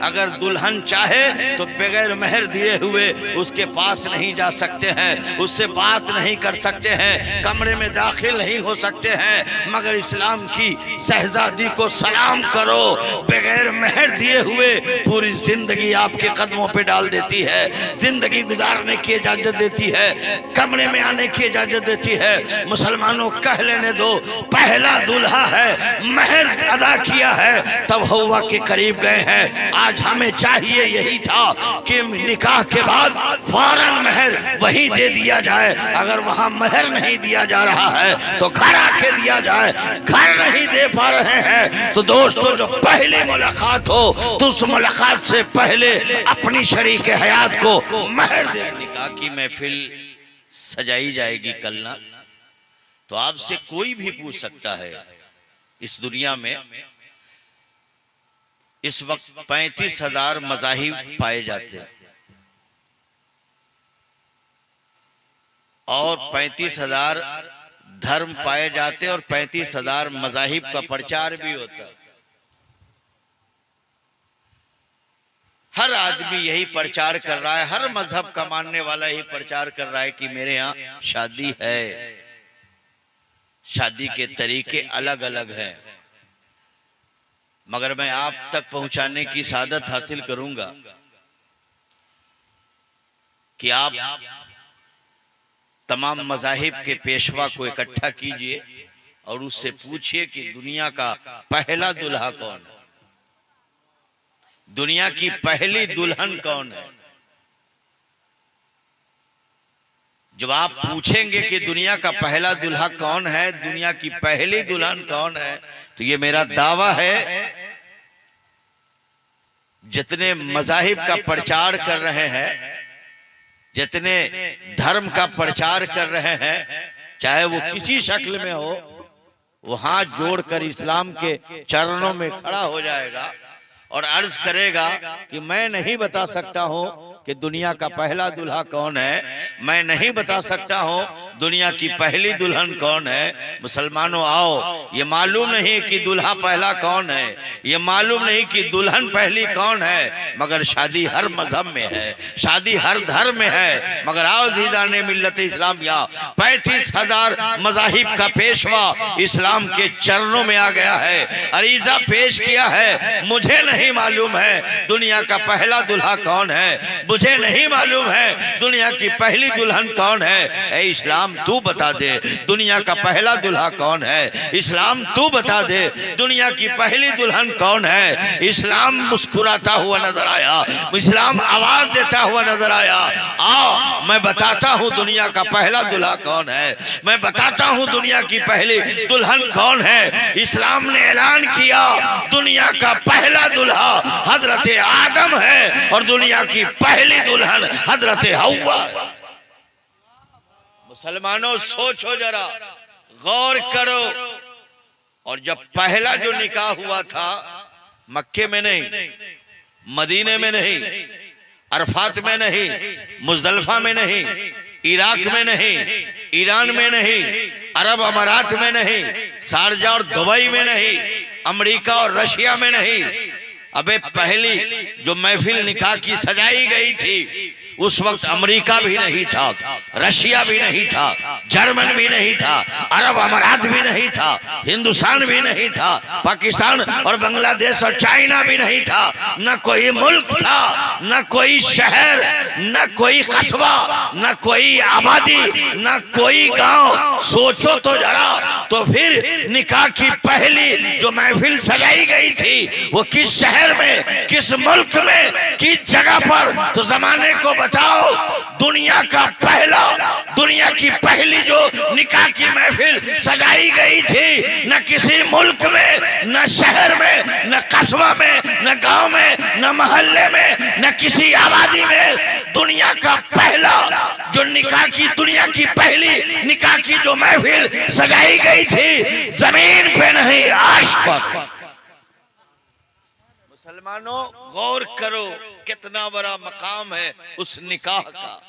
अगर दुल्हन चाहे तो बगैर मेहर दिए हुए उसके पास नहीं जा सकते हैं, उससे बात नहीं कर सकते हैं, कमरे में दाखिल नहीं हो सकते हैं। मगर इस्लाम की शहजादी को सलाम करो, बगैर मेहर दिए हुए पूरी जिंदगी आपके कदमों पे डाल देती है, जिंदगी गुजारने की इजाजत देती है, कमरे में आने की इजाजत देती है। मुसलमानों कह लेने दो, पहला दूल्हा है, मेहर अदा किया है तब हवा के करीब गए हैं। आज हमें चाहिए यही था कि निकाह के बाद फौरन मेहर वही दे दिया जाए। अगर वहां मेहर नहीं दिया जा रहा है तो घर आके दिया जाए। घर नहीं दे पा रहे हैं तो दोस्तों, जो पहली मुलाकात हो तो उस मुलाकात से पहले अपनी शरीक हयात को मेहर दे। निकाह की महफिल सजाई जाएगी कल ना, तो आपसे कोई भी पूछ सकता है, इस दुनिया में इस वक्त 35,000 मज़ाहिब पाए जाते हैं और 35,000 धर्म पाए जाते हैं और 35,000 मज़ाहिब का प्रचार भी होता है। हर आदमी यही प्रचार कर रहा है, हर मजहब का मानने वाला यही प्रचार कर रहा है कि मेरे यहाँ शादी है। शादी के तरीके अलग अलग हैं, मगर मैं आप तक पहुंचाने की सादत हासिल करूंगा कि आप तमाम मज़ाहिब के पेशवा को इकट्ठा कीजिए और उससे पूछिए कि दुनिया का पहला दुल्हा कौन है, दुनिया की पहली दुल्हन कौन है। जब आप पूछेंगे कि दुनिया का पहला दुल्हा कौन है, दुनिया की पहली दुल्हन कौन है, तो ये मेरा दावा है, जितने मज़ाहिब का प्रचार कर रहे हैं, जितने धर्म का प्रचार कर रहे हैं, चाहे वो किसी शक्ल में हो, वो हाथ जोड़कर इस्लाम के चरणों में खड़ा हो जाएगा और अर्ज करेगा कि मैं नहीं बता सकता हूं कि दुनिया का पहला दुल्हा कौन है, मैं नहीं बता सकता हूं दुनिया की पहली दुल्हन कौन है। मुसलमानों आओ, ये मालूम नहीं कि दुल्हा पहला कौन है, ये मालूम नहीं कि दुल्हन पहली कौन है, मगर शादी हर मजहब में है, शादी हर धर्म में है। मगर आओ जीजाने मिल्लत इस्लामिया, 35,000 मज़ाहिब का पेशवा इस्लाम के चरणों में आ गया है, अरीजा पेश किया है। मुझे नहीं मालूम है दुनिया का पहला दुल्हा कौन है, मुझे नहीं मालूम है दुनिया की पहली दुल्हन कौन है। ए इस्लाम तू बता दे दुनिया का पहला दुल्हा कौन है, इस्लाम तू बता दे दुनिया की पहली दुल्हन कौन है। इस्लाम मुस्कुराता हुआ नजर आया, इस्लाम आवाज देता हुआ नजर आया, आओ मैं बताता हूँ दुनिया का पहला दुल्हा कौन है, मैं बताता हूँ दुनिया की पहली दुल्हन कौन है। इस्लाम ने ऐलान किया दुनिया का पहला दुल्हा हजरत आदम है और दुनिया की पहली दुल्हन हजरत हव्वा। मुसलमानों सोचो जरा, गौर करो। और जब पहला जो निकाह हुआ था, मक्के में नहीं, मदीने में नहीं, अरफात में नहीं, मुजदलफा में नहीं, इराक में नहीं, ईरान में नहीं, अरब अमारात में नहीं, शारजा और दुबई में नहीं, अमेरिका और रशिया में नहीं। अबे पहली जो महफिल निकाह की सजाई गई थी, उस वक्त अमेरिका भी नहीं था, रशिया भी नहीं था, जर्मन भी नहीं था, अरब अमारात भी नहीं था, हिंदुस्तान भी नहीं था, पाकिस्तान और बांग्लादेश और चाइना भी नहीं था। न कोई मुल्क था, न कोई शहर, न कोई कस्बा, न कोई आबादी, न कोई गांव। सोचो तो जरा, तो फिर निकाह की पहली जो महफिल सजाई गई थी वो किस शहर में, किस मुल्क में, किस जगह पर? तो जमाने को बताओ, दुनिया का पहला, दुनिया की पहली जो निकाह की महफिल सजाई गई थी, न किसी मुल्क में, न शहर में, न कस्बा में, न गांव में, न मोहल्ले में, न किसी आबादी में, दुनिया का पहला जो निकाह की, दुनिया की पहली निकाह की जो महफिल सजाई गई थी, जमीन पे नहीं, आर्श पर। मुसलमानों गौर करो, कितना बड़ा मकाम है उस निकाह का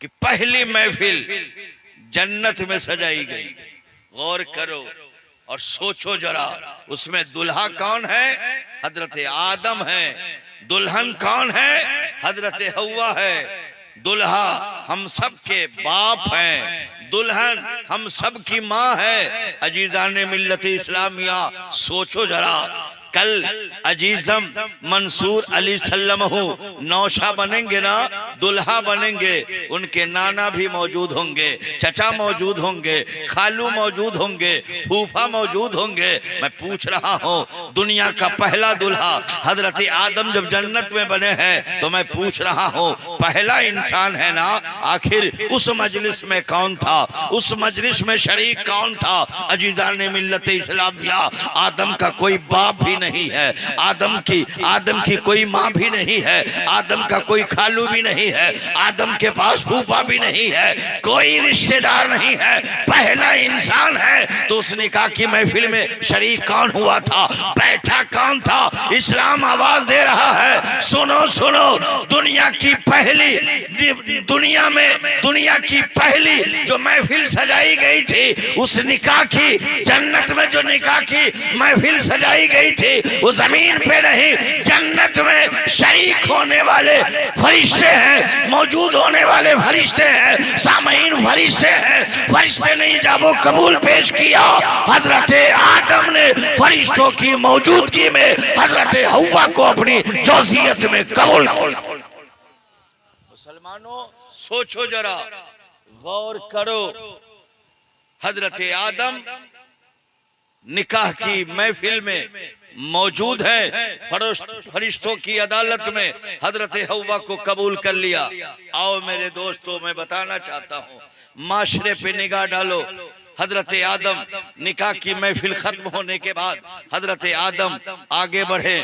कि पहली महफिल जन्नत में सजाई गई। गौर करो और सोचो जरा, उसमें दुल्हा कौन है, हजरत आदम है। दुल्हन कौन है? हजरत हव्वा है। दुल्हा हम सब के बाप हैं, दुल्हन हम सब की माँ है। अजीजान मिल्लत इस्लामिया, सोचो जरा, कल अजीजम मंसूर अली सल्लमहु नौशा बनेंगे ना, दुल्हा बनेंगे, उनके नाना भी मौजूद होंगे, चचा मौजूद होंगे, खालू मौजूद होंगे, फूफा मौजूद होंगे। मैं पूछ रहा हूँ, दुनिया का पहला दुल्हा हजरत आदम जब जन्नत में बने हैं, तो मैं पूछ रहा हूँ पहला इंसान है ना, आखिर उस मजलिस में कौन था? उस मजलिस में शरीक कौन था? अजीजान मिल्लत इस्लामिया, आदम का कोई बाप भी नहीं है, आदम की कोई माँ भी नहीं है, आदम का कोई खालू भी नहीं है, आदम के पास फूफा भी नहीं है, कोई रिश्तेदार नहीं है, पहला इंसान है। तो उस निकाह की महफिल में शरीक कौन हुआ था? बैठा कौन था? इस्लाम आवाज दे रहा है, सुनो सुनो, दुनिया की पहली जो महफिल सजाई गई थी, उस निकाह की, जन्नत में जो निकाह की महफिल सजाई गई थी, वो जमीन पे नहीं, जन्नत में शरीक होने वाले फरिश्ते हैं, मौजूद होने वाले फरिश्ते हैं, सामईन फरिश्ते हैं। फरिश्ते नहीं, जब वो कबूल पेश किया हजरत आदम ने फरिश्तों की मौजूदगी में हजरत हव्वा को अपनी जोजियत में कबूल किया। मुसलमानों सोचो जरा, गौर करो, हजरत आदम निकाह की महफिल में मौजूद है, फरिश्तों की अदालत में हजरत हव्वा को कबूल कर लिया। आओ मेरे दोस्तों, मैं बताना चाहता हूँ, माशरे पे निगाह डालो। हजरत आदम निकाह की महफिल खत्म होने के बाद हजरत आदम आगे बढ़े,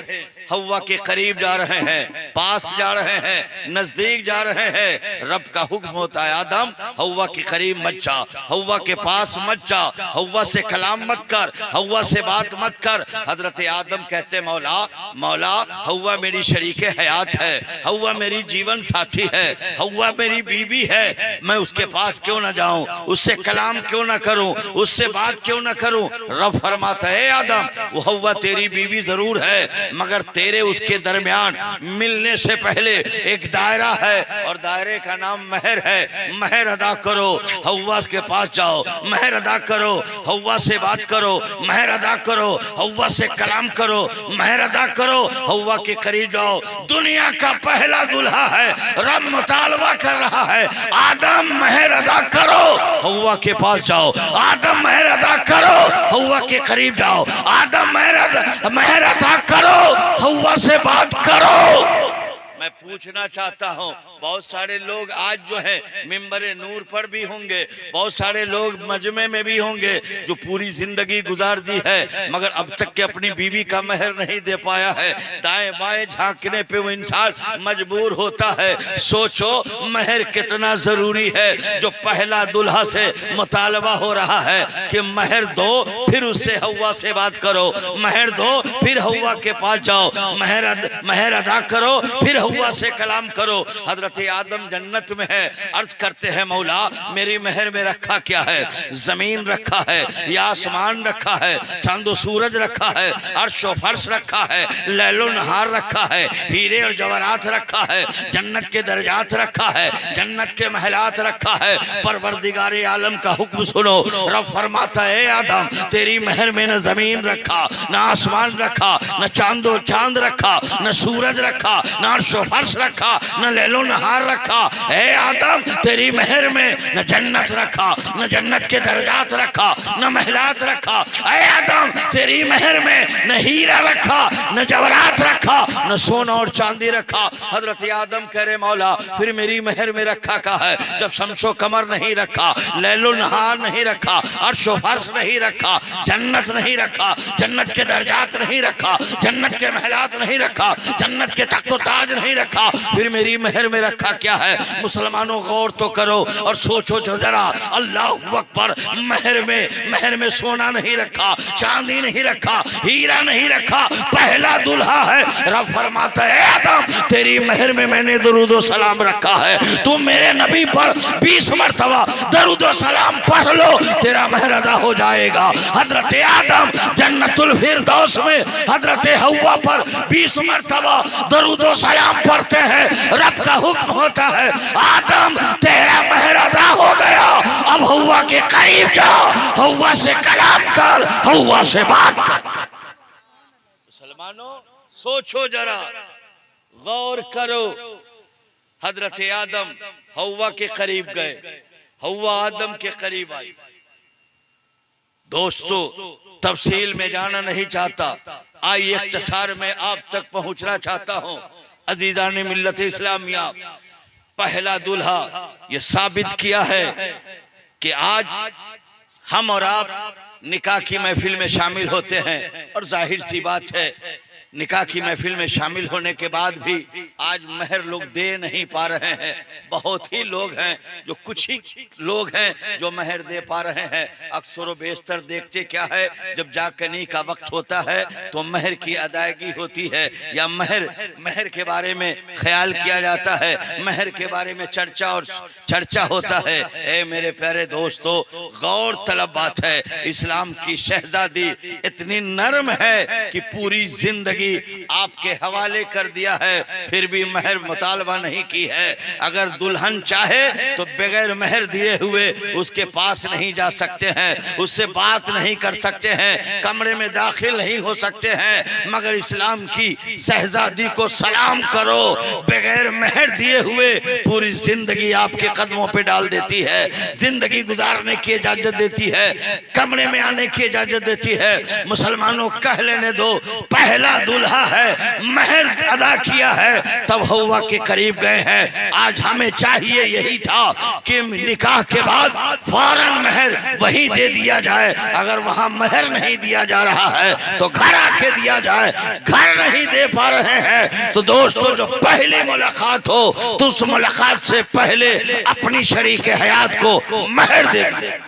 हव्वा के करीब जा रहे हैं, पास जा रहे हैं, नजदीक जा रहे हैं। रब का हुक्म होता है, आदम हव्वा के करीब मत जा, हव्वा के पास मत जा, हव्वा से कलाम मत कर, हव्वा से बात मत कर। हजरत आदम कहते, मौला मौला, हव्वा मेरी शरीके हयात है, हव्वा मेरी जीवन साथी है, हव्वा मेरी बीवी है, मैं उसके पास क्यों ना जाऊं, उससे कलाम क्यों ना करूं, उससे बात क्यों ना करूं? रब फरमाता है, आदम वो हव्वा तेरी बीवी जरूर है, मगर तेरे उसके दरमियान मिलने से पहले एक दायरा है, और दायरे का नाम महर है। महर अदा करो, हव्वा के पास जाओ, महर अदा करो, हव्वा से बात करो, महर अदा करो, हव्वा से कलाम करो, महर अदा करो, हव्वा के करीब जाओ। दुनिया का पहला दुल्हा है, रब मुतालबा कर रहा है, आदम महर अदा करो, हव्वा के पास जाओ, आदम महर अदा करो, हव्वा के करीब जाओ, आदम महर अदा करो, हव्वा से बात करो। मैं पूछना चाहता हूँ, बहुत सारे लोग आज जो है मिंबरे नूर पर भी होंगे, बहुत सारे लोग मजमे में भी होंगे, जो पूरी जिंदगी गुजार दी है मगर अब तक के अपनी बीवी का महर नहीं दे पाया है। दाएं बाएं झांकने पे वो इंसान मजबूर होता है। सोचो महर कितना जरूरी है। जो पहला दुल्हा से मुतालबा हो रहा है कि महर दो, फिर उससे हव्वा से बात करो, महर दो, फिर हव्वा के पास जाओ, महर अदा करो, फिर हव्वा से कलाम करो। हजरत आदम जन्नत में है, अर्ज करते हैं, मौला मेरी महर में रखा क्या है? जमीन रखा है, या आसमान रखा है, चांदो सूरज रखा है, अर्श व फर्श रखा है, लैलो नहार रखा है, हीरे और जवाहरात रखा है, जन्नत के दर्जात रखा है, जन्नत के महलात रखा है। परवरदिगारे आलम का हुक्म सुनो, रब फरमाता है, आदम तेरी महर में न जमीन रखा, न आसमान रखा, न चांद रखा, न सूरज रखा, न अर्श व फर्श रखा, न लैलो नहार रखा। ए आदम तेरी महर में न जन्नत रखा, न जन्नत के दर्जात रखा, न महलात रखा। ए आदम तेरी महर में न हीरा रखा, न जवाहरात रखा, न सोना और चांदी रखा। हजरत आदम कह रहे, मौला फिर मेरी महर में रखा का है? जब शम्सो कमर नहीं रखा, लैलो नहार नहीं रखा, अर्श व फर्श नहीं रखा, जन्नत नहीं रखा, जन्नत के दर्जात नहीं रखा, जन्नत के महलात नहीं रखा, जन्नत के तख्त व ताज नहीं नहीं रखा, फिर मेरी महर में रखा क्या है? मुसलमानों गौर तो करो और सोचो जरा, अल्लाह अकबर, महर में सोना नहीं रखा, चांदी नहीं रखा, हीरा नहीं रखा, पहला दुल्हा है। रब फरमाता है आदम तेरी महर में मैंने दरूद व सलाम रखा है, तुम मेरे नबी पर 20 मरतबा दरूद व सलाम पढ़ लो, तेरा महर अदा हो जाएगा। हजरत आदम जन्नतुल फिरदौस में हजरत हव्वा पर 20 मरतबा दरूद व सलाम पढ़ते हैं। रब का हुक्म होता है आदम तेरा महर अदा हो गया, अब हव्वा के करीब जाओ, हव्वा से कलाम कर, हव्वा से बात कर। मुसलमानों सोचो जरा, गौर करो। हजरत आदम हव्वा के करीब गए, हव्वा आदम के करीब आई। दोस्तों तफसील में जाना नहीं चाहता, आइए इख्तिसार में आप तक पहुंचना चाहता हूं। अजीजान मिल्लत इस्लामिया, पहला दूल्हा ये साबित किया है कि आज हम और आप निकाह की महफिल में शामिल होते हैं, और जाहिर सी बात है निकाह की महफिल में शामिल होने के बाद भी आज महर लोग दे नहीं पा रहे हैं। बहुत ही लोग हैं, जो कुछ ही लोग हैं जो महर दे पा रहे हैं। अक्सर व बेशतर देखते क्या है, जब जाकनी का वक्त होता है तो महर की अदायगी होती है, या महर के बारे में ख्याल किया जाता है, महर के बारे में चर्चा होता है। ए मेरे प्यारे दोस्तों, गौर तलब बात है, इस्लाम की शहजादी इतनी नरम है कि पूरी जिंदगी आपके हवाले कर दिया है, फिर भी महर मुतालबा नहीं की है। अगर दुल्हन चाहे तो बगैर महर दिए हुए उसके पास नहीं जा सकते हैं, उससे बात नहीं कर सकते हैं, कमरे में दाखिल नहीं हो सकते हैं। मगर इस्लाम की शहजादी को सलाम करो, बगैर महर दिए हुए पूरी जिंदगी आपके कदमों पे डाल देती है, जिंदगी गुजारने की इजाजत देती है, कमरे में आने की इजाजत देती है। मुसलमानों कह लेने दो, पहला दूल्हा है, महर अदा किया है, तब हव्वा के करीब गए हैं। आज हमें चाहिए यही था कि निकाह के बाद फौरन महर वही दे दिया जाए। अगर वहां महर नहीं दिया जा रहा है तो घर आके दिया जाए, घर नहीं दे पा रहे हैं तो दोस्तों जो पहली मुलाकात हो तो उस मुलाकात से पहले अपनी शरीक हयात को महर दे दिए।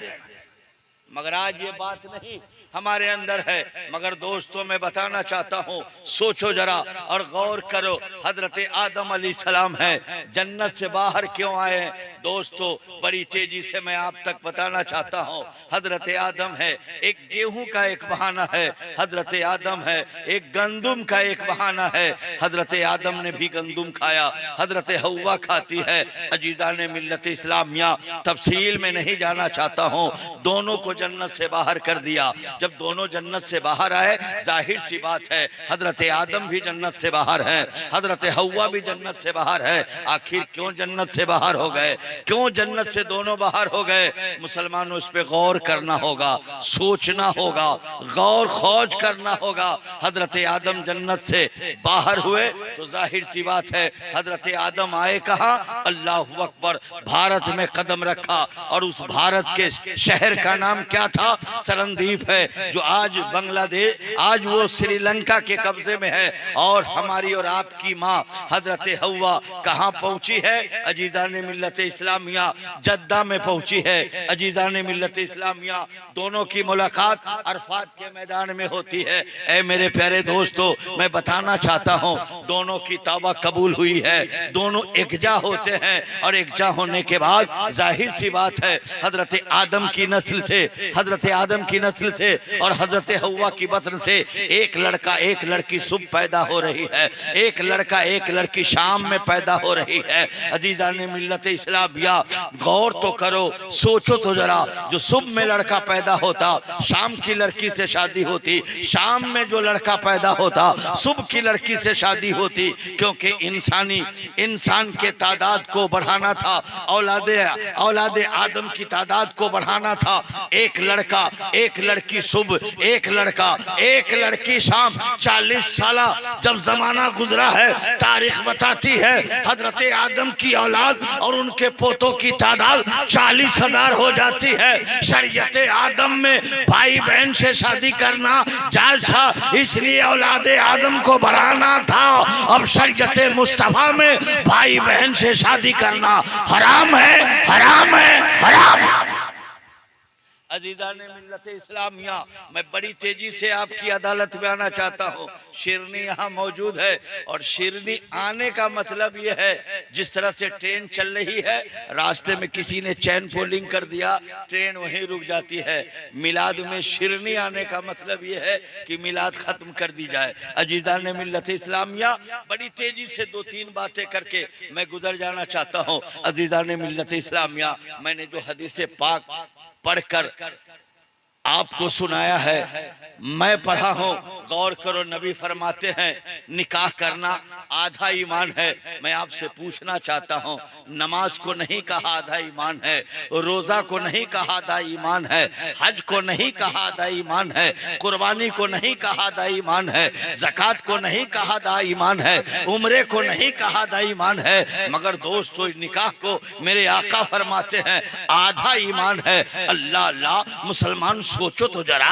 मगर आज ये बात नहीं हमारे अंदर है। मगर दोस्तों मैं बताना चाहता हूँ, सोचो जरा और गौर करो, हजरत आदम अलैहिस्सलाम है, जन्नत से बाहर क्यों आए? दोस्तों बड़ी तेजी से मैं आप तक बताना चाहता हूँ। हजरत आदम है, एक गेहूं का एक बहाना है, हजरत आदम है, एक गंदुम का एक बहाना है। हजरत आदम ने भी गंदुम खाया, हजरत हव्वा खाती है। अजीजा ने मिल्लत इस्लामिया, तफसील में नहीं जाना चाहता हूँ, दोनों को जन्नत से बाहर कर दिया। जब दोनों जन्नत से बाहर आए, जाहिर सी बात है हजरत आदम भी जन्नत से बाहर है, हजरत हव्वा भी जन्नत से बाहर है। आखिर क्यों जन्नत से बाहर हो गए, क्यों जन्नत से दोनों बाहर हो गए? मुसलमानों इस पे गौर करना होगा, सोचना होगा, गौर खोज करना होगा। हजरत आदम जन्नत से बाहर हुए तो जाहिर सी बात है हजरत आदम आए कहाँ? अल्लाह अकबर, भारत में कदम रखा, और उस भारत के शहर का नाम क्या था? सरनदीप है, जो आज बांग्लादेश, आज वो श्रीलंका के कब्जे में है। और हमारी और आपकी माँ हजरत हव्वा कहाँ पहुंची है? अजीजा ने मिल्लत इस्लामिया जद्दा में पहुंची है। अजीजा ने मिल्लत इस्लामिया, दोनों की मुलाकात अरफात के मैदान में होती है। ऐ मेरे प्यारे दोस्तों, मैं बताना चाहता हूँ, दोनों की तौबा कबूल हुई है, दोनों एकजा होते हैं, और एकजा होने के बाद जाहिर सी बात है हजरत आदम की नस्ल से, हजरत आदम की नस्ल से और हजरत हव्वा की बतन से एक लड़का एक लड़की सुबह पैदा हो रही है, एक लड़का एक लड़की शाम में पैदा हो रही है। अजीजा ने मिल्लत इस्लामिया, गौर तो करो, सोचो तो जरा, जो सुबह में लड़का पैदा होता, शाम की लड़की से शादी होती, शाम में जो लड़का पैदा होता, सुबह की लड़की से शादी होती, क्योंकि इंसान के तादाद को बढ़ाना था, औलादे आदम की तादाद को बढ़ाना था। एक लड़का एक लड़की सुबह एक लड़का एक लड़की शाम, 40 साल जब जमाना गुजरा है, तारीख बताती है हजरत आदम की औलाद और उनके पोतों की तादाद 40,000 हो जाती है। शरीयत आदम में भाई बहन से शादी करना जायज था, इसलिए औलादे आदम को बढ़ाना था। अब शरीयत मुस्तफा में भाई बहन से शादी करना हराम है, हराम है, हराम। अजीज़ान मिल्लत इस्लामिया, मैं बड़ी तेजी से आपकी अदालत में आना चाहता हूँ। शिरनी यहाँ मौजूद है और शिरनी आने का मतलब ये है, जिस तरह से ट्रेन चल रही है, रास्ते में किसी ने चैन पुलिंग कर दिया, ट्रेन वहीं रुक जाती है। मिलाद में शिरनी आने का मतलब ये है कि मिलाद खत्म कर दी जाए। अजीज़ान मिल्लत इस्लामिया, बड़ी तेजी से 2-3 बातें करके मैं गुजर जाना चाहता हूँ। अजीज़ान मिल्लत इस्लामिया, मैंने जो हदीस पाक पढ़कर आपको सुनाया है, मैं पढ़ा हूँ, गौर करो। नबी फरमाते हैं निकाह करना आधा ईमान है। मैं आपसे पूछना चाहता हूँ, नमाज को नहीं कहा आधा ईमान है, रोजा को नहीं कहा आधा ईमान है, हज को नहीं कहा आधा ईमान है, कुर्बानी को नहीं कहा आधा ईमान है, ज़कात को नहीं कहा आधा ईमान है, उम्रे को नहीं कहा आधा ईमान है, मगर दोस्तों निकाह को मेरे आका फरमाते हैं आधा ईमान है। अल्लाह अल्लाह, मुसलमान सोचो तो जरा,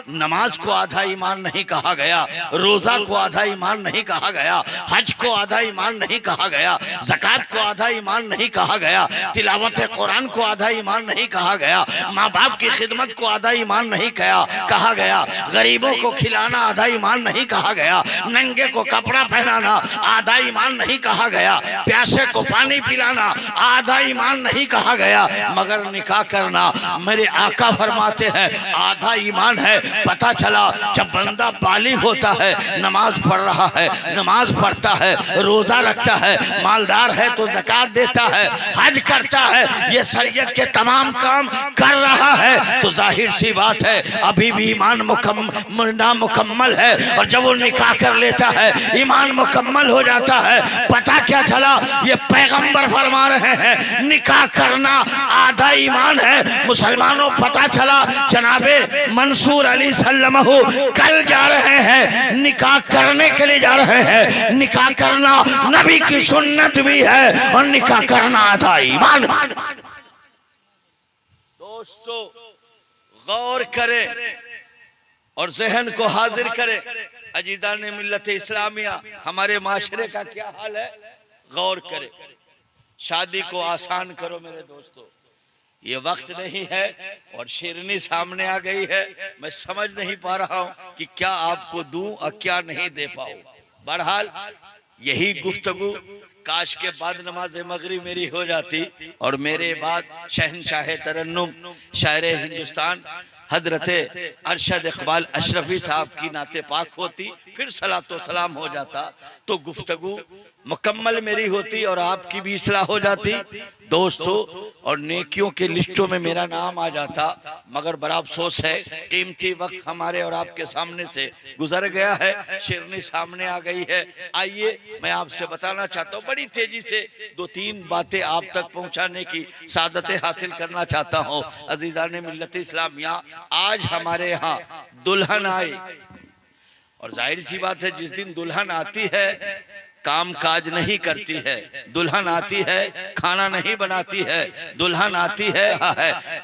नमाज को आधा ईमान नहीं कहा गया, रोजा को आधा ईमान नहीं कहा गया, हज को आधा ईमान नहीं कहा गया, ज़कात को आधा ईमान नहीं कहा गया, तिलावत कुरान को आधा ईमान नहीं कहा गया, माँ बाप की खिदमत को आधा ईमान नहीं कहा गया, गरीबों को खिलाना आधा ईमान नहीं कहा गया, नंगे को कपड़ा पहनाना आधा ईमान नहीं कहा गया, प्यासे को पानी पिलाना आधा ईमान नहीं कहा गया, मगर निकाह करना मेरे आका फरमाते हैं आधा ईमान है। पता चला जब बंदा बालिग होता है, नमाज पढ़ रहा है, नमाज पढ़ता है, रोजा रखता है, मालदार है तो ज़कात देता है, हज करता है, ये शरीयत के तमाम काम कर रहा है, तो जाहिर सी बात है अभी भी ईमान नामुकम्मल है। और जब वो निकाह कर लेता है, ईमान मुकम्मल हो जाता है। पता क्या चला, ये पैगंबर फरमा रहे हैं निकाह करना आधा ईमान है। मुसलमानों, पता चला जनाबे मंसूर अली सल्लमहु कल जा रहे हैं, निकाह करने के लिए जा रहे हैं। निकाह करना नबी की सुन्नत भी है और निकाह करना आधा ईमान। दोस्तों गौर करें और जहन को हाजिर करें। अजीज़ान मिल्लत इस्लामिया, हमारे माशरे का क्या हाल है, गौर करें। शादी को आसान करो मेरे दोस्तों, ये वक्त नहीं है और शेरनी सामने आ गई है। मैं समझ नहीं पा रहा हूं कि क्या आपको दूं और क्या नहीं दे पाऊं। बहरहाल यही गुफ्तगू काश के बाद नमाज मगरिब मेरी हो जाती और मेरे बाद शहनशाह तरन्नुम शायर हिंदुस्तान हजरत अरशद इकबाल अशरफी साहब की नाते पाक होती, फिर सलातो सलाम हो जाता, तो गुफ्तगू मुकम्मल मेरी होती और आपकी भी इस्लाह हो जाती दोस्तों, और नेकियों के लिस्टों में मेरा नाम आ जाता। मगर बड़ा अफसोस है, कीमती वक्त हमारे और आपके सामने से गुजर गया है। शेरनी सामने आ गई है। आइए मैं आपसे बताना चाहता हूँ, बड़ी तेजी से 2-3 बातें आप तक पहुँचाने की सादतें हासिल करना चाहता हूँ। अजीज़ान मिल्लत इस्लामिया, आज हमारे यहाँ दुल्हन आई और जाहिर सी बात है जिस दिन दुल्हन आती है काम काज नहीं करती है, दुल्हन आती है खाना नहीं बनाती है, दुल्हन आती है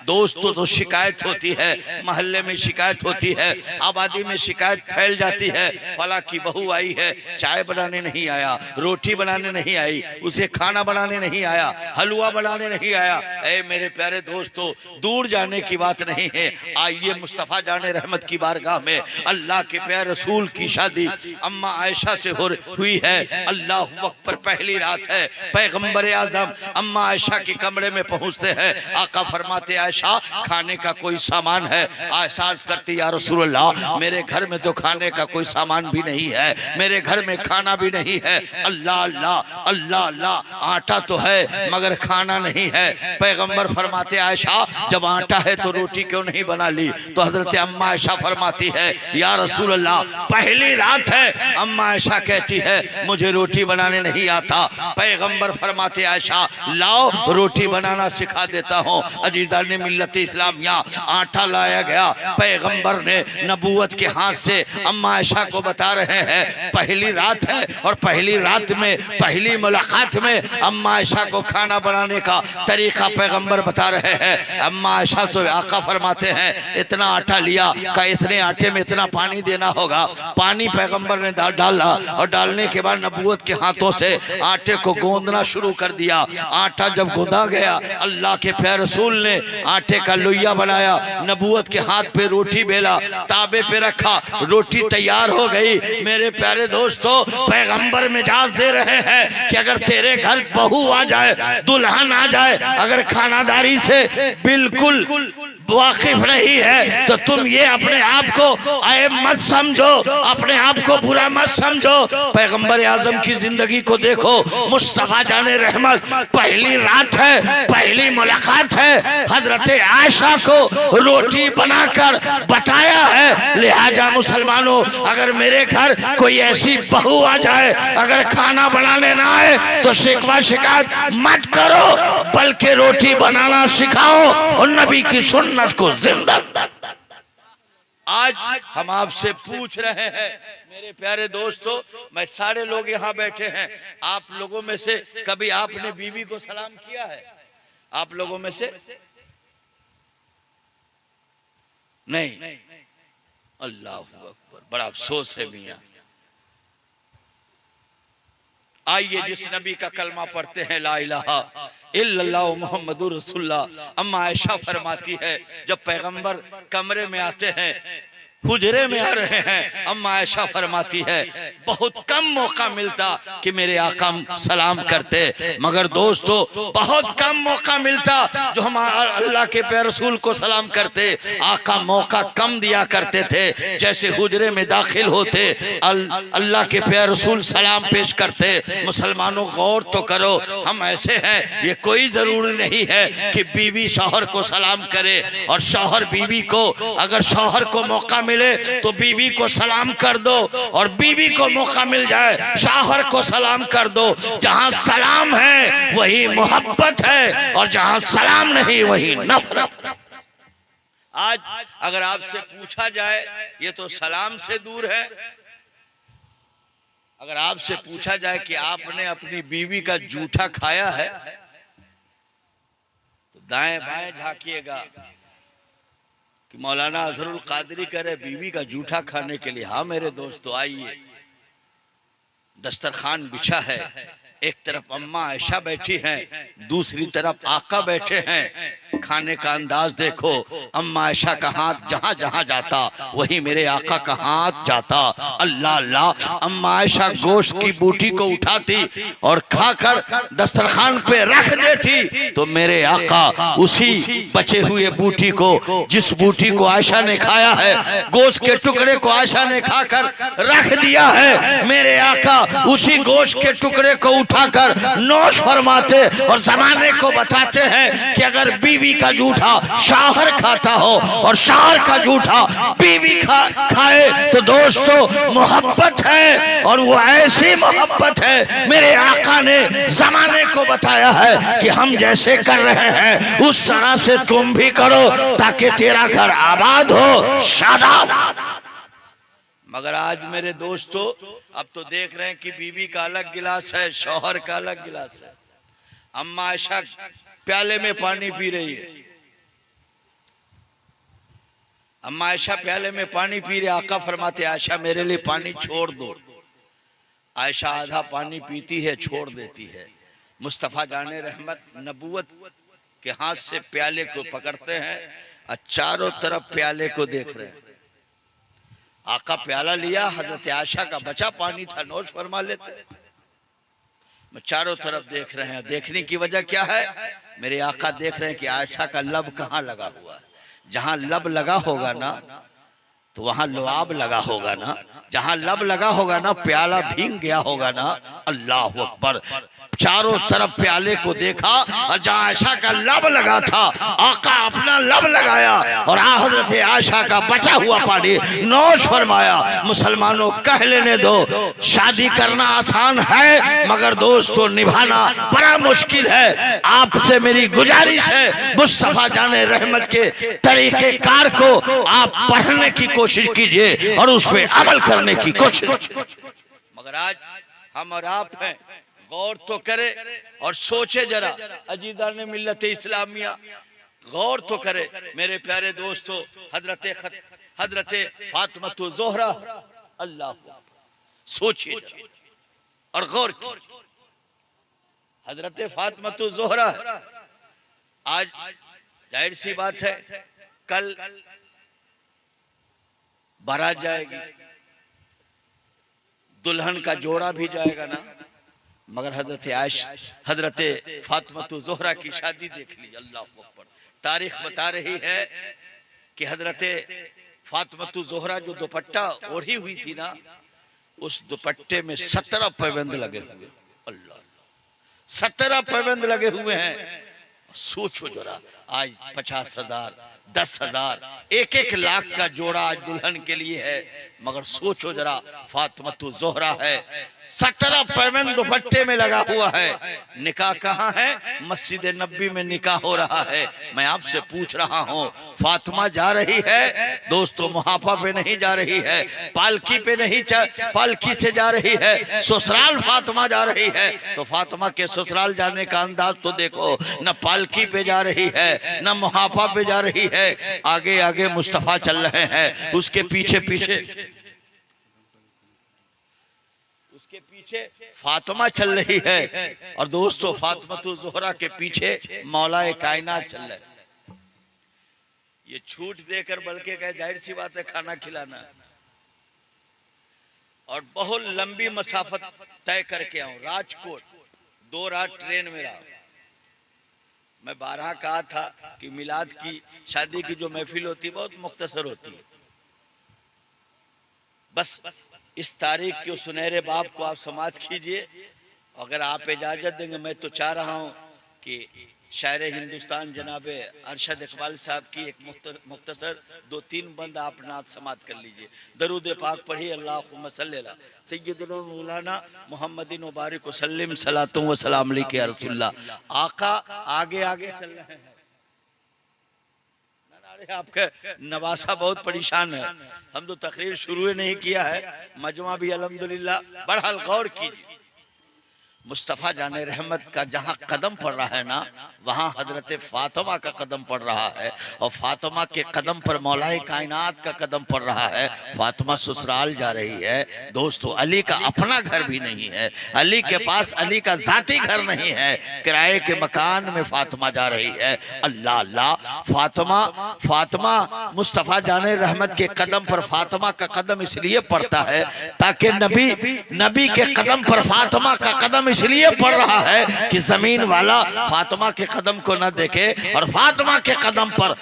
दोस्तों तो शिकायत होती है, मोहल्ले में शिकायत होती है, आबादी में शिकायत फैल जाती है, फला की बहू आई है, चाय बनाने नहीं आया, रोटी बनाने नहीं आई, उसे खाना बनाने नहीं आया, हलवा बनाने नहीं आया। ऐ मेरे प्यारे दोस्तों, दूर जाने की बात नहीं है। आइए मुस्तफ़ा जाने रहमत की बारगाह में, अल्लाह के प्यारे रसूल की शादी अम्मा आयशा से हुई है। अल्लाह अकबर, पहली रात है, पैगंबर आजम अम्मा आयशा के कमरे में पहुंचते हैं। आका फरमाते आयशा खाने का कोई सामान है? एहसास करती या रसूल अल्लाह मेरे घर में तो खाने का कोई सामान भी नहीं है, मेरे घर में खाना भी नहीं है। अल्लाह अल्लाह अल्लाह अल्लाह, आटा तो है मगर खाना नहीं है। पैगंबर फरमाते आयशा जब आटा है तो रोटी क्यों नहीं बना ली? तो हजरत अम्मा आयशा फरमाती है या रसूल अल्लाह पहली रात है। अम्मा आयशा कहती है मुझे रोटी बनाने नहीं आता। पैगंबर फरमाते आयशा लाओ रोटी बनाना सिखा देता हूँ। अजीजा ने मिल्लत इस्लामिया आटा लाया गया। पैगंबर ने नबूवत के हाथ से अम्मा आयशा को बता रहे हैं पहली रात है और पहली रात में पहली मुलाकात में अम्मा आयशा को खाना बनाने का तरीका पैगंबर बता रहे हैं। अम्मा आयशा से आका फरमाते हैं इतना आटा लिया का इतने आटे में इतना पानी देना होगा। पानी पैगंबर ने डाला और डालने के बाद नबूवत के हाथों से आटे को गूंदना शुरू कर दिया। आटा जब गूंदा गया अल्लाह के प्यारे रसूल ने आटे का लोइया बनाया, नबूवत के हाथ पे रोटी बेला, ताबे पे रखा, रोटी तैयार हो गई। मेरे प्यारे दोस्तों पैगंबर मिजाज दे रहे हैं कि अगर तेरे घर बहू आ जाए, दुल्हन आ जाए, अगर खानादारी से बिल्कुल वाकिफ नहीं है तो तुम ये अपने आप को ऐब मत समझो, अपने आप को बुरा मत समझो। पैगंबर आजम की जिंदगी को देखो, मुस्तफा जाने रहमत पहली रात है, पहली मुलाकात है, हजरत आयशा को रोटी बनाकर बताया है। लिहाजा मुसलमानों अगर मेरे घर कोई ऐसी बहू आ जाए अगर खाना बनाने ना आए तो शिकवा शिकायत मत करो, बल्कि रोटी बनाना सिखाओ और नबी की सुन्नत को जिंदा। आज हम आपसे पूछ रहे हैं मेरे प्यारे दोस्तों, मैं सारे लोग यहाँ बैठे हैं, आप लोगों में से कभी आपने बीवी को सलाम किया है? आप लोगों में से नहीं? अल्लाह अकबर, बड़ा अफसोस है मियां। आइए जिस नबी का कलमा पढ़ते हैं ला इलाहा इल्लल्लाह मुहम्मदुर रसूलुल्लाह, अम्मा आयशा फरमाती है जब पैगंबर कमरे में आते हैं, हुजरे में आ रहे हैं, अम्मा आयशा फरमाती है बहुत कम मौका मिलता कि मेरे आका सलाम करते, मगर दोस्तों बहुत कम मौका मिलता जो हम अल्लाह के प्यारे रसूल को सलाम करते। आका मौका कम दिया करते थे। जैसे हुजरे में दाखिल होते अल्लाह के प्यारे रसूल सलाम पेश करते। मुसलमानों गौर तो करो, हम ऐसे हैं, ये कोई जरूरी नहीं है कि बीवी शौहर को सलाम करे और शौहर बीवी को, अगर शौहर को मौका मिले तो बीवी को सलाम कर दो और बीवी को मौका मिल जाए शौहर को सलाम कर दो। जहां सलाम है वही मोहब्बत है और जहां सलाम नहीं वही नफरत। आज अगर आपसे पूछा जाए, ये तो सलाम से दूर है, अगर आपसे पूछा जाए कि आपने अपनी बीवी का जूठा खाया है तो दाएं बाएं झांकिएगा कि मौलाना अजहरुल कादरी कह रहे बीवी का जूठा खाने के लिए। हाँ मेरे दोस्तों आइए, दस्तरखान बिछा है, एक तरफ अम्मा आयशा बैठी हैं, दूसरी तरफ आका बैठे हैं। खाने का अंदाज देखो, अम्मा आयशा का हाथ जहां जहां जाता वही मेरे आका का हाथ जाता। अल्लाह अल्लाह, अम्मा आयशा गोश्त की बूटी को उठाती और खाकर दस्तरखान पे रख देती तो मेरे आका उसी बचे हुए बूटी को, जिस बूटी को आयशा ने खाया है, गोश्त के टुकड़े को आयशा ने खाकर रख दिया है, मेरे आका उसी गोश्त के टुकड़े को उठाकर नोश फरमाते और जमाने को बताते हैं कि अगर बीवी का जूठा शौहर खाता हो और शौहर का जूठा बीवी खाए तो दोस्तों मोहब्बत है, और वो ऐसी मोहब्बत है मेरे आका ने जमाने को बताया है कि हम जैसे कर रहे हैं उस तरह से तुम भी करो ताकि तेरा घर आबाद हो, शादाब। मगर आज मेरे दोस्तों अब तो देख रहे हैं कि बीवी का अलग गिलास है, शौहर का अलग गिलास है। अम्मा आयशा प्याले में पानी पी रही है, अम्मा आयशा प्याले में पानी पी रही, आका फरमाते आयशा मेरे लिए पानी छोड़ दो। आयशा आधा पानी पीती है, छोड़ देती है। मुस्तफा जाने रहमत नबूवत के हाथ से प्याले को पकड़ते हैं और चारों तरफ प्याले को देख रहे हैं। आका प्याला लिया, हजरत आयशा का बचा पानी था, नोश फरमा लेते। चारों तरफ देख रहे हैं, देखने की वजह क्या है? मेरे आका देख रहे हैं कि आयशा का लब कहाँ लगा हुआ है। जहां लब लगा होगा ना तो वहां लुआब लगा होगा ना, जहां लब लगा होगा ना प्याला भीग गया होगा ना। अल्लाह अकबर। चारों तरफ प्याले को देखा और जहाँ आयशा का लब लगा था आका अपना लब लगाया और हजरत आयशा का बचा हुआ पानी नौश फरमाया। मुसलमानों कह लेने दो, शादी करना आसान है मगर दोस्तों निभाना बड़ा मुश्किल है। आपसे मेरी गुजारिश है मुस्तफा जाने रहमत के तरीके कार को आप पढ़ने की कोशिश कीजिए और उस पर अमल करने की कोशिश। मगर आज हम और आप हैं, गौर तो करे और सोचे जरा। अजीजा ने मिल्लत इस्लामिया गौर तो करे मेरे प्यारे दोस्तों। हजरत फातिमा ज़ोहरा, अल्लाह सोचिए और गौर कीजिए। हजरत फातिमा ज़ोहरा आज जाहिर सी बात है कल बारात जाएगी, दुल्हन का जोड़ा भी जाएगा ना, मगर हजरत फातिमा ज़ोहरा की शादी देख लीजिए। अल्लाह अकबर। तारीख बता रही है कि हजरत फातिमा ज़ोहरा जो दुपट्टा ओढ़ी हुई थी ना, उस दुपट्टे में 17 पैबंद लगे हुए। अल्लाह, 17 पैबंद लगे हुए हैं। सोचो जरा, आज 50,000, 10,000, 1-1 लाख का जोड़ा आज दुल्हन के लिए है, मगर सोचो जरा फातिमा ज़ोहरा है, 17 पैबंद दुपट्टे में लगा हुआ है। निकाह कहाँ है? मस्जिद नबी में निकाह हो रहा है। मैं आपसे पूछ रहा हूँ, फातिमा जा रही है दोस्तों, मुहाफा पे नहीं जा रही है, पालकी पे नहीं, पालकी से जा रही है, ससुराल फातिमा जा रही है। तो फातिमा के ससुराल जाने का अंदाज तो देखो, न पालकी पे जा रही है न मुहाफा पे जा रही है। आगे आगे मुस्तफा चल रहे हैं, उसके पीछे फातिमा चल रही है। और दोस्तों फातिमा ज़ोहरा के पीछे मौलाए कायनात चल रहे हैं। ये छूट देकर बल्कि कहे जाहिर सी बात है खाना खिलाना, और बहुत लंबी मसाफत तय करके आऊं। राजकोट 2 रात ट्रेन में रहा। मैं 12 कहा था कि मिलाद की शादी की जो महफिल होती है बहुत मुख्तसर होती है। बस इस तारीख के सुनहरे बाब को आप समाप्त कीजिए। अगर आप इजाजत देंगे, मैं तो चाह रहा हूं कि शायर हिंदुस्तान जनाबे अरशद इकबाल साहब की एक मुख्तसर 2-3 बंद आप नात समाप्त कर लीजिए। दरूद पाक पढ़िए, अल्लाहुम्मा सल्ली अला सय्यदना मौलाना मुहम्मदिन मुबारक वसल्लम सलातु व सलाम अलैहि या रसूलल्लाह। आका आगे आगे चल रहे हैं। आपका नवासा बहुत परेशान है, हम तो तकरीर शुरू नहीं किया है, मजमा भी अल्हम्दुलिल्लाह। बहरहाल गौर कीजिए, मुस्तफ़ा जाने रहमत का जहाँ कदम पड़ रहा है ना, वहाँ हजरत फातिमा का कदम पड़ रहा है, और फातिमा के कदम पर मौलाए कायनात का कदम पड़ रहा है। फातिमा ससुराल जा रही है दोस्तों। अली का अपना घर भी नहीं है, अली के पास अली का जाती घर नहीं है, किराए के मकान में फातिमा जा रही है। अल्लाह अल्लाह। फातिमा मुस्तफ़ा जाने रहमत के कदम पर फातिमा का कदम इसलिए पड़ता है ताकि नबी के कदम पर फातिमा का कदम इसलिए पड़ रहा है कि जमीन वाला फातिमा के कदम को न देखे, और फातिमा के कदम पर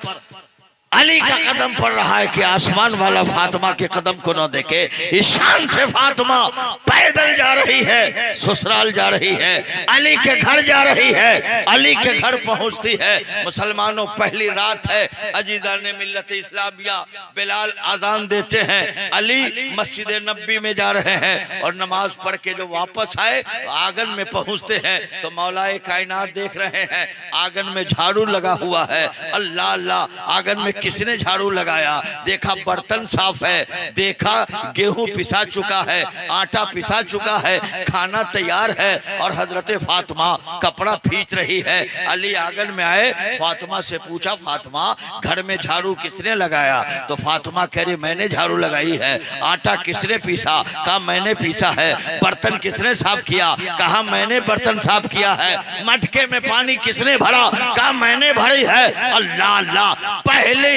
अली का कदम पड़ रहा है कि आसमान वाला फातिमा के कदम को न देखे। इस शान से फातिमा पैदल जा रही है, ससुराल जा रही है, अली के घर जा रही है, अली के घर पहुंचती है। मुसलमानों पहली रात है, अजीजा ने मिल्लत इस्लामिया, बिलाल अजान देते हैं, अली मस्जिद नबी में जा रहे हैं, और नमाज पढ़ के जो वापस आए आंगन में पहुंचते हैं तो मौलाए कायनात देख रहे हैं आंगन में झाड़ू लगा हुआ है। अल्लाह अल्लाह। आंगन में किसने झाड़ू लगाया? देखा बर्तन साफ है, देखा गेहूं पिसा चुका है, आटा पिसा चुका है, खाना तैयार है, और हजरत फातिमा कपड़ा खींच रही है। अली आंगन में आए, फातिमा से पूछा, फातिमा घर में झाड़ू किसने लगाया? तो फातिमा कह रही मैंने झाड़ू लगाई है। आटा किसने पीसा? कहा मैंने पीसा है। बर्तन किसने साफ किया? कहा मैंने बर्तन साफ किया है। मटके में पानी किसने भरा? कहा मैंने भरी है। अल्लाह अल्लाह। पहले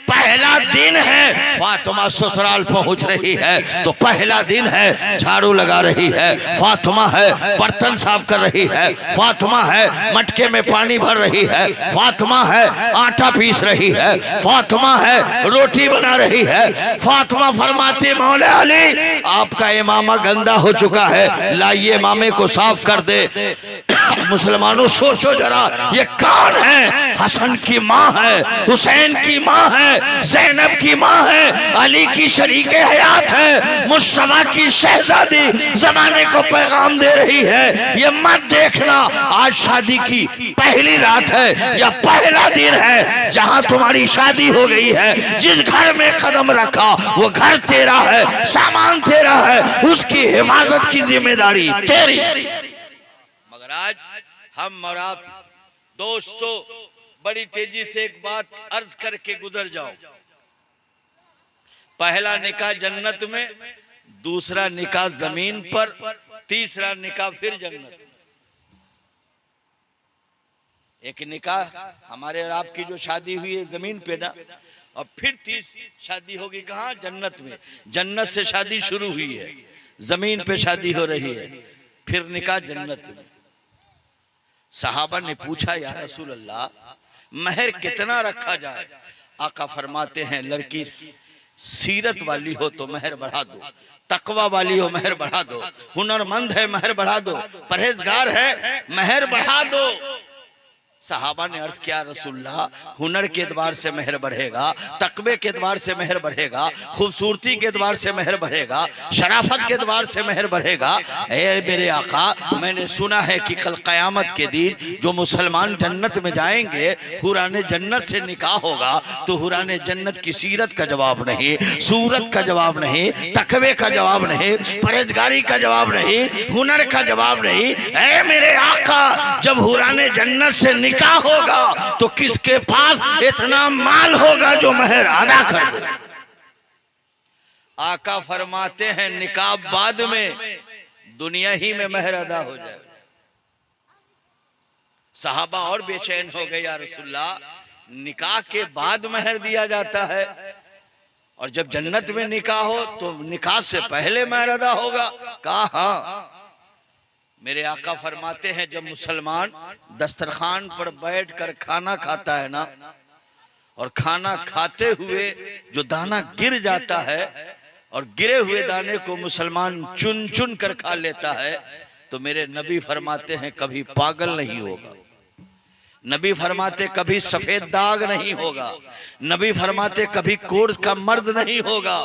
पहला दिन है, फातिमा ससुराल पहुंच रही है तो पहला दिन है, झाड़ू लगा रही है, फातिमा है बर्तन साफ कर रही है, फातिमा है मटके में पानी भर रही है, फातिमा है आटा पीस रही है, फातिमा है रोटी बना रही है। फातिमा फरमाती मौला अली आपका इमामा गंदा हो चुका है, लाइए इमामे को साफ कर दे। मुसलमानों सोचो जरा, ये कौन है? हसन की माँ है, हुसैन की माँ है, ज़ैनब की माँ है, अली की शरीके हयात है, मुस्तफा की शहजादी जमाने को पैगाम दे रही है। ये मत देखना आज शादी की पहली रात है या पहला दिन है, जहां तुम्हारी शादी हो गई है, जिस घर में कदम रखा वो घर तेरा है, सामान तेरा है, उसकी हिफाजत की जिम्मेदारी तेरी। मगर आज हम और आप दोस्तों बड़ी तेजी से एक बात अर्ज करके गुजर जाओ। पहला निकाह जन्नत में, दूसरा निकाह जमीन पर, तीसरा निकाह फिर जन्नत। एक निकाह हमारे और आपकी जो शादी हुई है जमीन पे ना, और फिर तीसरी शादी होगी कहाँ? जन्नत में। जन्नत से शादी शुरू हुई है, जमीन पे शादी हो रही है, फिर निकाह जन्नत में। सहाबा ने पूछा या रसूल अल्लाह महर कितना रखा जाए? आका फरमाते हैं लड़की सीरत वाली हो तो महर बढ़ा दो, तकवा वाली हो महर बढ़ा दो, हुनरमंद है महर बढ़ा दो, परहेजगार है महर बढ़ा दो। सहाबा ने अर्ज किया रसूलल्लाह हुनर के एतबार से महर बढ़ेगा, तकबे के एतबार से महर बढ़ेगा, खूबसूरती के एतबार से महर बढ़ेगा, शराफत के एतबार से महर बढ़ेगा। ऐ मेरे आका, मैंने सुना है कि कल क़यामत के दिन जो मुसलमान जन्नत में जाएंगे, हुराने जन्नत से निकाह होगा तो हुराने जन्नत की सीरत का जवाब नहीं, सूरत का जवाब नहीं, तकवे का जवाब नहीं, परहेजगारी का जवाब नहीं, हुनर का जवाब नहीं। ऐ मेरे आका, जब हुराने जन्नत से निकाह होगा तो किसके पास इतना माल होगा जो महर अदा कर दे? आका फरमाते हैं निकाह बाद में, दुनिया ही में महर अदा हो जाए। सहाबा और बेचैन हो गए, या रसूलल्लाह निकाह के बाद महर दिया जाता है और जब जन्नत में निकाह हो तो निकाह से पहले महर अदा होगा? कहा हाँ। मेरे आका फरमाते हैं जब मुसलमान दस्तरखान पर बैठकर खाना खाता है ना, और खाना खाते हुए जो दाना गिर जाता है और गिरे हुए दाने को मुसलमान चुन चुन कर खा लेता है, तो मेरे नबी फरमाते हैं कभी पागल नहीं होगा, नबी फरमाते कभी सफेद दाग नहीं होगा, नबी फरमाते कभी कोर्स का मर्द नहीं होगा।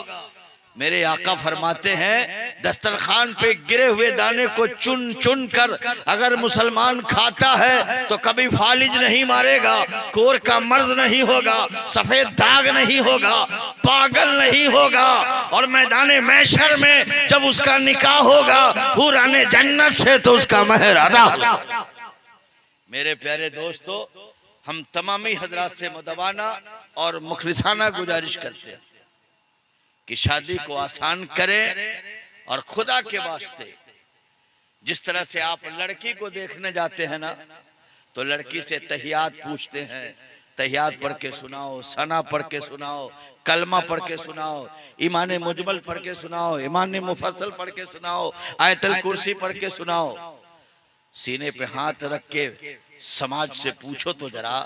मेरे आका फरमाते हैं दस्तरखान पे गिरे हुए दाने को चुन चुन कर अगर मुसलमान खाता है तो कभी फालिज नहीं मारेगा, कोर का मर्ज नहीं होगा, सफेद दाग नहीं होगा, पागल नहीं होगा। और मैदाने मैशर में जब उसका निकाह होगा हुराने जन्नत से तो उसका महर अदा होगा। मेरे प्यारे दोस्तों, हम तमामी हजरात से मुदवाना और मुखलिसाना गुजारिश करते हैं कि शादी को आसान करें और खुदा के वास्ते जिस तरह से आप लड़की को देखने जाते हैं ना, तो लड़की से तहियात पूछते हैं, तहियात पढ़ के सुनाओ, सना पढ़ के सुनाओ, कलमा पढ़ के सुनाओ, ईमान मुजमल पढ़ के सुनाओ, ईमान मुफस्सल पढ़ के सुनाओ, आयतल कुर्सी पढ़ के सुनाओ। सीने पे हाथ रख के समाज से पूछो तो जरा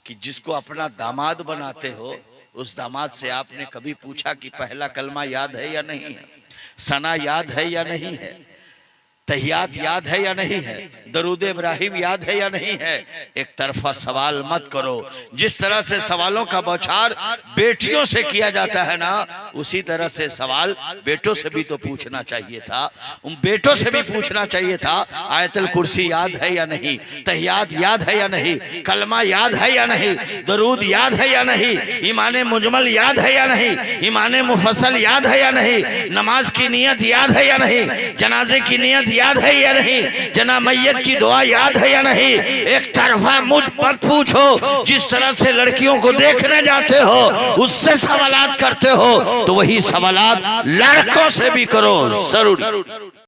कि जिसको अपना दामाद बनाते हो उस दामाद से आपने कभी पूछा कि पहला कलमा याद है या नहीं है, सना याद है या नहीं है, तहियात याद है या नहीं है, दरूद इब्राहिम याद है या नहीं है? एक तरफा सवाल मत करो। जिस तरह से सवालों का बौछार बेटियों से किया जाता है ना, उसी तरह से सवाल बेटों से भी तो पूछना चाहिए था। उन बेटों से भी पूछना चाहिए था आयतल कुर्सी याद है या नहीं, तहियात याद है या नहीं, कलमा याद है या नहीं, दरूद याद है या नहीं, ईमान मुजमल याद है या नहीं, ईमान मुफस्सल याद है या नहीं, नमाज की नियत याद है या नहीं, जनाजे की नियत याद है या नहीं, जना मैयत की दुआ याद है या नहीं। एक तरफा मुझ पर पूछो, जिस तरह से लड़कियों को देखने जाते हो उससे सवालात करते हो, तो वही सवालात लड़कों से भी करो जरूर।